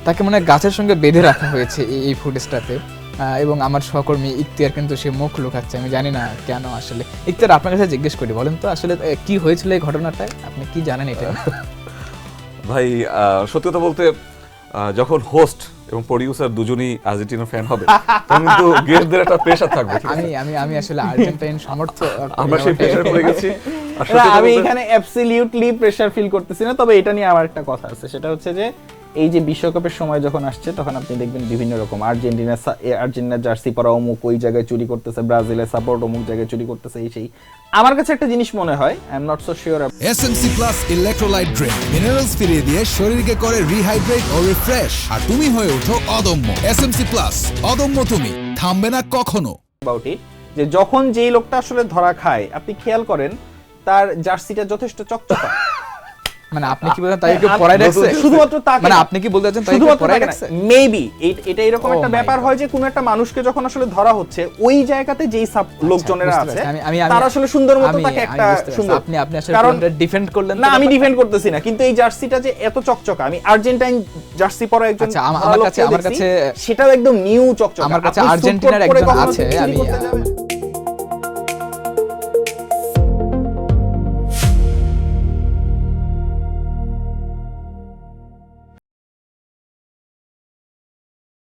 তাকে মনে হয় গাছের সঙ্গে বেঁধে রাখা হয়েছে এই ফুটেজটাতে। এবং আমার সহকর্মী ইখতিয়ার কিন্তু সে মুখ লুকাচ্ছে, আমি জানি না কেন। আসলে ইখতিয়ার, আপনার কাছে জিজ্ঞেস করি, বলেন তো আসলে কি হয়েছিল এই ঘটনাটায়, আপনি কি জানেন এটা? ভাই সত্যি কথা বলতে যখন হোস্ট এবং প্রোডিউসার দুজনই আর্জেন্টিনার ফ্যান হবে তখন কিন্তু গেস্টদের একটা প্রেসার থাকবে। আমি আসলে আর্জেন্টাইন সমর্থক, আমরা সেই প্রেসার পড়ে গেছি। আমি এখানে অ্যাবসলিউটলি প্রেসার ফিল করতেছি না, তবে এটা নিয়ে আমার একটা কথা আছে, সেটা হচ্ছে যে এই যে বিশ্বকাপের সময় যখন আসছে তখন আপনি দেখবেন বিভিন্ন রকম আর্জেন্টিনার জার্সি পরা অমুক ওই জায়গায় চুরি করতেছে, ব্রাজিলের সাপোর্ট অমুক জায়গায় চুরি করতেছে, এই সেই। আমার কাছে একটা জিনিস মনে হয়, I am not so sure, SMC plus electrolyte drink minerals ফিরিয়ে দিয়ে শরীরকে করে রিহাইড্রেট ও রিফ্রেশ, আর তুমি হয়ে ওঠো অদম্য। এসএমসি প্লাস, অদম্য তুমি, থামবে না কখনো। অ্যাবাউট ইট, যে যখন যেই লোকটা আসলে ধরা খায় আপনি খেয়াল করেন তার জার্সিটা যথেষ্ট চকচকা। মানে আপনি কি বলেন তাই কেউ পরায় রাখছে? শুধুমাত্র তাকে, মানে আপনি কি বলতে চাচ্ছেন তাই কেউ পরায় রাখছে? মেবি এটা এরকম একটা ব্যাপার হয় যে কোন একটা মানুষকে যখন আসলে ধরা হচ্ছে ওই জায়গাতে যেই লোকজনেরা আছে তারা আসলে সুন্দর মতো তাকে একটা সুন্দর, আপনি আসলে ডিফেন্ড করলেন না, আমি ডিফেন্ড করতেছি না, কিন্তু এই জার্সিটা যে এত চকচকা, আমি আর্জেন্টাইন জার্সি পরা একজন, আচ্ছা আমার কাছে সেটাও একদম নিউ চকচকা। আমার কাছে আর্জেন্টিনার একজন আছে, আমি